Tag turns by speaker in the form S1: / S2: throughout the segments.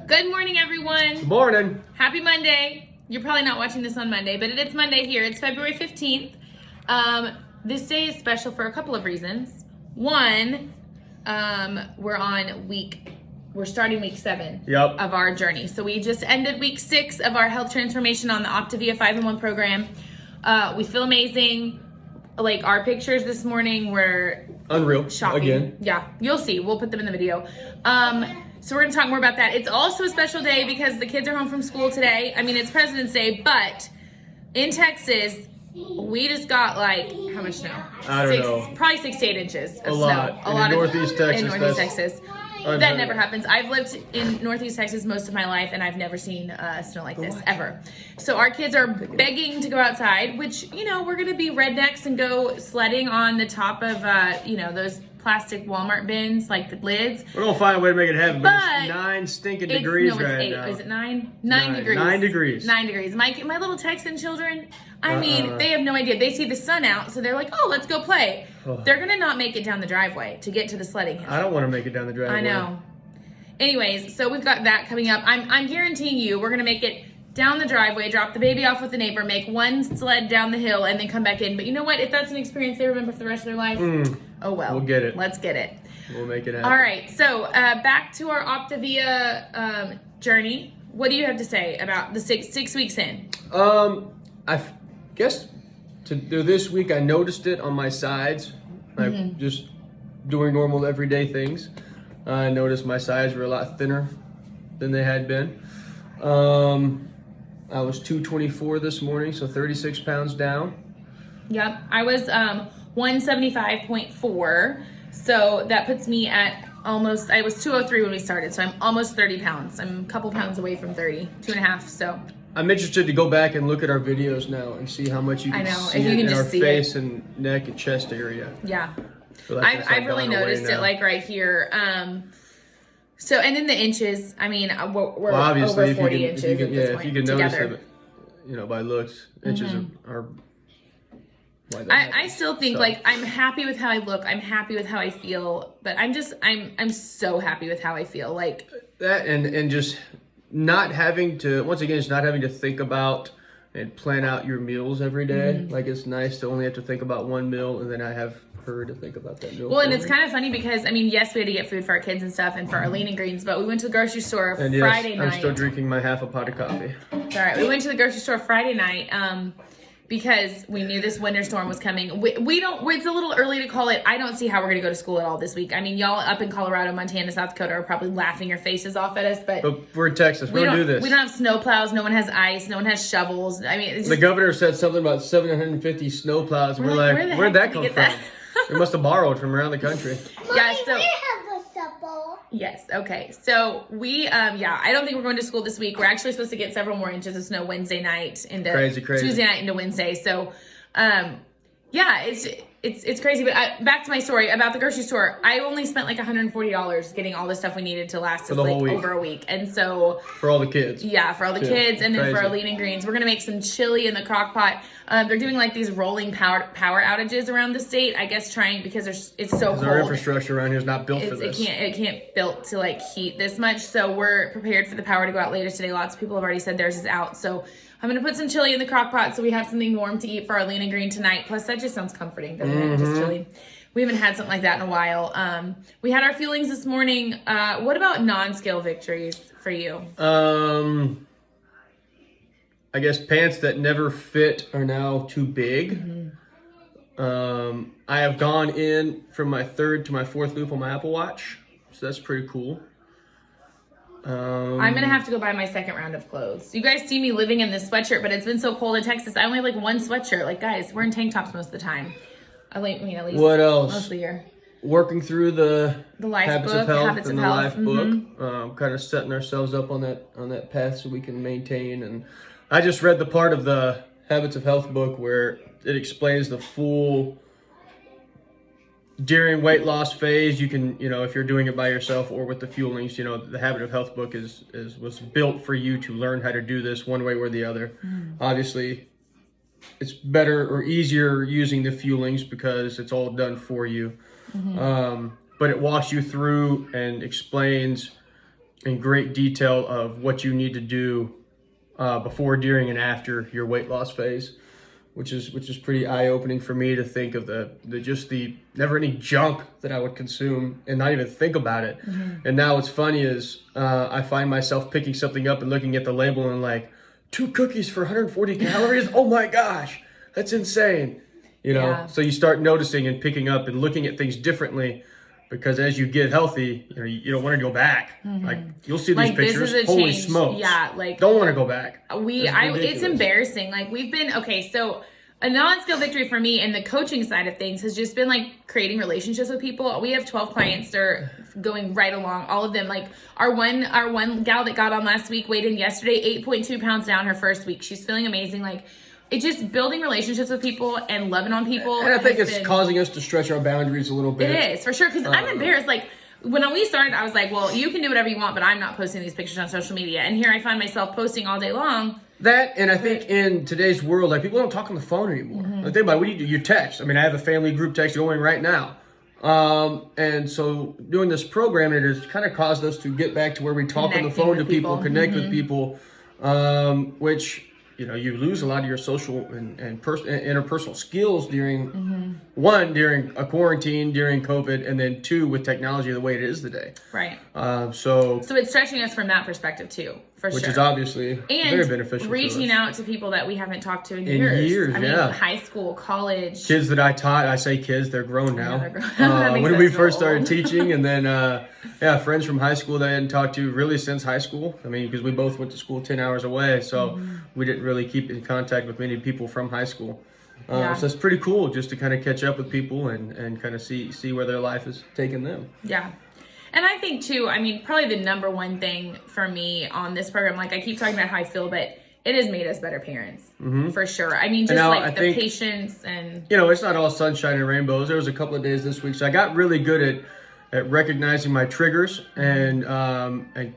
S1: Good morning, everyone.
S2: Good morning.
S1: Happy Monday. You're probably not watching this on Monday, but it's Monday here. It's February 15th. This day is special for a couple of reasons. One, we're starting week 7 of our journey. So we just ended week 6 of our health transformation on the Optavia 5-in-1 program. We feel amazing. Like, our pictures this morning were
S2: unreal.
S1: Shocking.
S2: Again.
S1: Yeah, you'll see. We'll put them in the video. So we're going to talk more about that. It's also a special day because the kids are home from school today. I mean, it's President's Day, but in Texas, we just got like, how much snow?
S2: I don't know.
S1: Probably 6 to 8 inches of
S2: A
S1: snow.
S2: lot.
S1: A lot
S2: in Northeast Texas.
S1: In Northeast Texas. That never happens. I've lived in Northeast Texas most of my life, and I've never seen snow like this, ever. So our kids are begging to go outside, which, you know, we're going to be rednecks and go sledding on the top of, those plastic Walmart bins, like the lids.
S2: We're going to find a way to make it happen, but it's 9 stinking degrees
S1: it's
S2: right
S1: 8.
S2: now.
S1: Is it 9? 9 degrees.
S2: 9 degrees.
S1: 9 degrees. My little Texan children, I mean, they have no idea. They see the sun out, so they're like, oh, let's go play. They're going to not make it down the driveway to get to the sledding hill.
S2: I don't want to make it down the driveway.
S1: I know. Anyways, so we've got that coming up. I'm guaranteeing you we're going to make it down the driveway, drop the baby off with the neighbor, make one sled down the hill, and then come back in. But you know what? If that's an experience they remember for the rest of their life, oh well.
S2: We'll get it.
S1: Let's get it.
S2: We'll make it happen.
S1: All right, so back to our Optavia journey. What do you have to say about the six weeks in?
S2: I guess to do this week, I noticed it on my sides. Like just doing normal everyday things. I noticed my sides were a lot thinner than they had been. I was 224 this morning, so 36 pounds down.
S1: Yep, I was 175.4, so that puts me at almost, I was 203 when we started, so I'm almost 30 pounds. I'm a couple pounds away from 30, 2.5, so.
S2: I'm interested to go back and look at our videos now and see how much you can see it in our face and neck and chest area.
S1: Yeah.
S2: Like
S1: I've really noticed it, like right here. So, and in the inches, I mean, we're
S2: obviously,
S1: over 40 inches at this point
S2: if you can
S1: together.
S2: notice it, by looks, inches are
S1: I still think, like, I'm happy with how I look. I'm happy with how I feel. But I'm so happy with how I feel. Like,
S2: that and just not having to, once again, just not having to think about and plan out your meals every day. Like, it's nice to only have to think about one meal, and then I have her to think about that meal.
S1: Well, and it's kind of funny because, I mean, yes, we had to get food for our kids and stuff and for our lean and greens, but we went to the grocery store Friday night.
S2: I'm still drinking my half a pot of coffee.
S1: It's all right. We went to the grocery store Friday night because we knew this winter storm was coming. We don't, it's a little early to call it. I don't see how we're going to go to school at all this week. I mean, y'all up in Colorado, Montana, South Dakota are probably laughing your faces off at us, but
S2: we're in Texas. We're going to do this.
S1: We don't have snow plows. No one has ice. No one has shovels. I mean, it's just,
S2: the governor said something about 750 snow plows. We're like, where'd that come from? We must have borrowed from around the country.
S1: Yeah, so
S3: we have a shovel.
S1: Yes, okay. So we I don't think we're going to school this week. We're actually supposed to get several more inches of snow Wednesday night into
S2: crazy.
S1: Tuesday night into Wednesday. So it's crazy. But back to my story about the grocery store. I only spent like $140 getting all the stuff we needed to last us like over a week. And so
S2: for all the kids.
S1: Yeah, for all the kids, and then for our lean and greens, we're gonna make some chili in the crock pot. They're doing like these rolling power outages around the state. I guess because it's so cold.
S2: Our infrastructure around here is not built for this.
S1: It can't built to like heat this much. So we're prepared for the power to go out later today. Lots of people have already said theirs is out. So I'm going to put some chili in the crock pot so we have something warm to eat for our lean and green tonight. Plus, that just sounds comforting, doesn't it? Just chili. We haven't had something like that in a while. We had our feelings this morning. What about non-scale victories for you?
S2: I guess pants that never fit are now too big. I have gone in from my 3rd to my 4th loop on my Apple Watch. So that's pretty cool.
S1: I'm going to have to go buy my 2nd round of clothes. You guys see me living in this sweatshirt, but it's been so cold in Texas. I only have like one sweatshirt. Like, guys, we're in tank tops most of the time. At least
S2: what else?
S1: Most of the year.
S2: Working through the
S1: Habits
S2: of Health
S1: and
S2: the Life book. Kind of setting ourselves up on that path so we can maintain. And I just read the part of the Habits of Health book where it explains the full during weight loss phase. You can, if you're doing it by yourself or with the fuelings, the Habit of Health book was built for you to learn how to do this one way or the other. Obviously, it's better or easier using the fuelings because it's all done for you. But it walks you through and explains in great detail of what you need to do before, during, and after your weight loss phase, which is pretty eye-opening for me to think of the never-ending junk that I would consume and not even think about it. And now what's funny is I find myself picking something up and looking at the label and like, 2 cookies for 140 calories? Oh my gosh, that's insane. You know,
S1: Yeah.
S2: so you start noticing and picking up and looking at things differently, because as you get healthy, you know, you don't want to go back. Like, you'll see these
S1: Like, this
S2: pictures.
S1: is a
S2: Holy
S1: change.
S2: smokes.
S1: Yeah, like,
S2: don't want to go back.
S1: it's
S2: ridiculous.
S1: embarrassing. Like, we've been, okay, so a non-scale victory for me and the coaching side of things has just been like creating relationships with people. We have 12 clients that are going right along, all of them. Like our one gal that got on last week weighed in yesterday, 8.2 pounds down her first week. She's feeling amazing. Like, it's just building relationships with people and loving on people.
S2: And I think it's causing us to stretch our boundaries a little bit.
S1: It is, for sure, because I'm embarrassed. Like, when we started, I was like, well, you can do whatever you want, but I'm not posting these pictures on social media. And here I find myself posting all day long.
S2: That, and I think in today's world, like, people don't talk on the phone anymore. Like, think about it, what do you do? You text. I mean, I have a family group text going right now. And so doing this program, it has kind of caused us to get back to where we talk on the phone to people, connect with people, which, you know, you lose a lot of your social and interpersonal skills during during a quarantine, during COVID, and then 2, with technology the way it is today.
S1: Right.
S2: So
S1: it's stretching us from that perspective too, for
S2: which
S1: sure.
S2: is obviously very beneficial.
S1: Reaching
S2: to us.
S1: out to people that we haven't talked to in years. I mean, high school, college.
S2: Kids that I taught, I say kids, they're grown now.
S1: Yeah, they're grown. That makes
S2: When
S1: us
S2: we
S1: feel
S2: first started
S1: old.
S2: teaching, and then friends from high school that I hadn't talked to really since high school. I mean, because we both went to school 10 hours away, so we didn't really keep in contact with many people from high school. So it's pretty cool just to kind of catch up with people and kind of see where their life is taking them.
S1: Yeah. And I think too, I mean, probably the number one thing for me on this program, like I keep talking about how I feel, but it has made us better parents, for sure. I mean, just
S2: now,
S1: like
S2: I
S1: the
S2: think,
S1: patience and...
S2: You know, it's not all sunshine and rainbows. There was a couple of days this week, so I got really good at recognizing my triggers and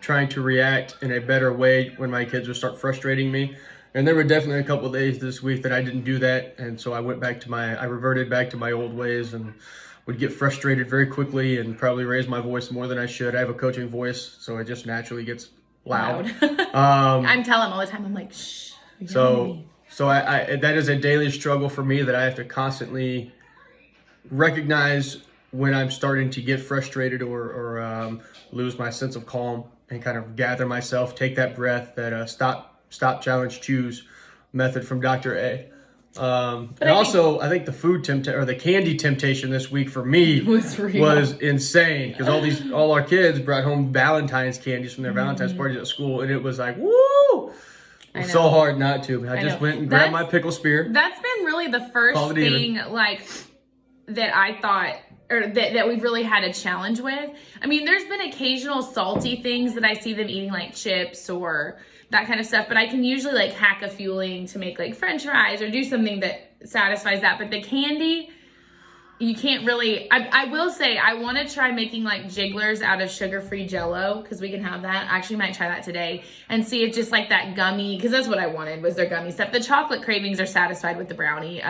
S2: trying to react in a better way when my kids would start frustrating me. And there were definitely a couple of days this week that I didn't do that, and so I reverted back to my old ways and would get frustrated very quickly and probably raise my voice more than I should. I have a coaching voice, so it just naturally gets loud.
S1: I'm telling them all the time, I'm like, shh.
S2: So I that is a daily struggle for me, that I have to constantly recognize when I'm starting to get frustrated or lose my sense of calm, and kind of gather myself, take that breath, that stop, challenge, choose method from Dr. A. I think the food or the candy temptation this week for me was insane, because all our kids brought home Valentine's candies from their Valentine's parties at school, and it was like, woo! It was so hard not to. I just went and grabbed my pickle spear.
S1: That's been really the first thing like that I thought, or that we've really had a challenge with. I mean, there's been occasional salty things that I see them eating, like chips or that kind of stuff, but I can usually like hack a fueling to make like French fries or do something that satisfies that. But the candy, you can't really. I will say I want to try making like jigglers out of sugar-free Jell-O, because we can have that. I actually might try that today and see if just like that gummy, because that's what I wanted, was their gummy stuff. The chocolate cravings are satisfied with the brownie,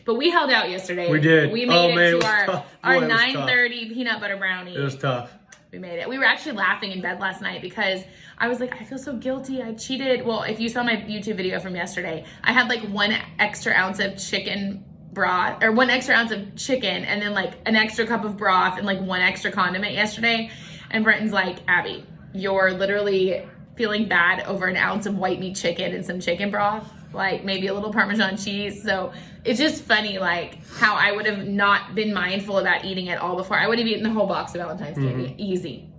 S1: but we held out yesterday.
S2: We did.
S1: We made it to our
S2: Boy,
S1: 9:30 peanut butter brownie.
S2: It was tough.
S1: We made it. We were actually laughing in bed last night because I was like, I feel so guilty. I cheated. Well, if you saw my YouTube video from yesterday, I had like 1 extra ounce of chicken broth, or 1 extra ounce of chicken, and then like an extra cup of broth and like 1 extra condiment yesterday. And Brenton's like, Abby, you're literally feeling bad over an ounce of white meat chicken and some chicken broth, like maybe a little Parmesan cheese. So it's just funny, like how I would have not been mindful about eating it all before. I would have eaten the whole box of Valentine's candy.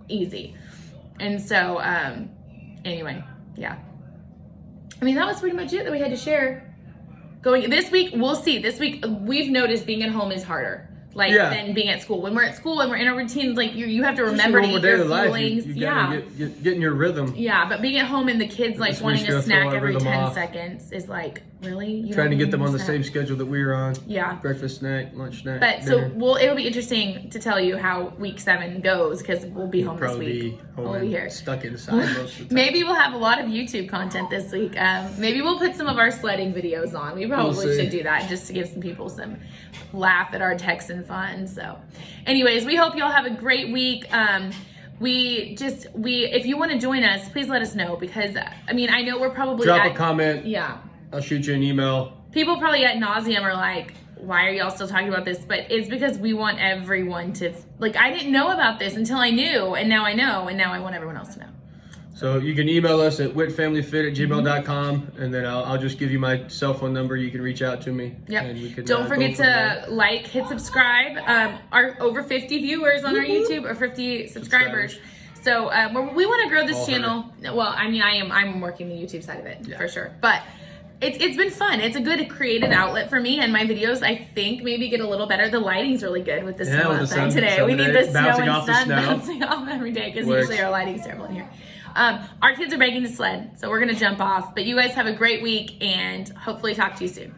S1: Easy. And so, anyway, yeah. I mean, that was pretty much it that we had to share. Going this week, we'll see. This week, we've noticed being at home is harder, than being at school. When we're at school and we're in a routine, like you have to remember to eat your feelings.
S2: You gotta get in your rhythm.
S1: Yeah, but being at home and the kids like wanting a snack every 10 seconds is like, really?
S2: Trying to get them on the same schedule that we were on.
S1: Yeah.
S2: Breakfast snack, lunch snack.
S1: But
S2: dinner.
S1: so it'll be interesting to tell you how week 7 goes, because we'll be home this week. We'll be here.
S2: Stuck inside most of the time.
S1: Maybe we'll have a lot of YouTube content this week. Maybe we'll put some of our sledding videos on. We probably should do that just to give some people some laugh at our Texan fun. So anyways, we hope y'all have a great week. if you want to join us, please let us know, because I mean, I know we're probably
S2: Drop a comment.
S1: Yeah.
S2: I'll shoot you an email.
S1: People probably at nauseum are like, why are y'all still talking about this? But it's because we want everyone to, like, I didn't know about this until I knew, and now I know, and now I want everyone else to know.
S2: So you can email us at whitfamilyfit@gmail.com, and then I'll just give you my cell phone number. You can reach out to me.
S1: Yep.
S2: And we can,
S1: Don't forget to like, hit subscribe. Our over 50 viewers on our YouTube, or 50 subscribers. So we want to grow this channel. Well, I mean, I'm working the YouTube side of it for sure, but it's been fun. It's a good creative outlet for me, and my videos, I think, maybe get a little better. The lighting's really good with the snow outside today. We need the snow and sun bouncing off every day, because usually our lighting's terrible in here. Our kids are making the sled, so we're gonna jump off. But you guys have a great week, and hopefully talk to you soon.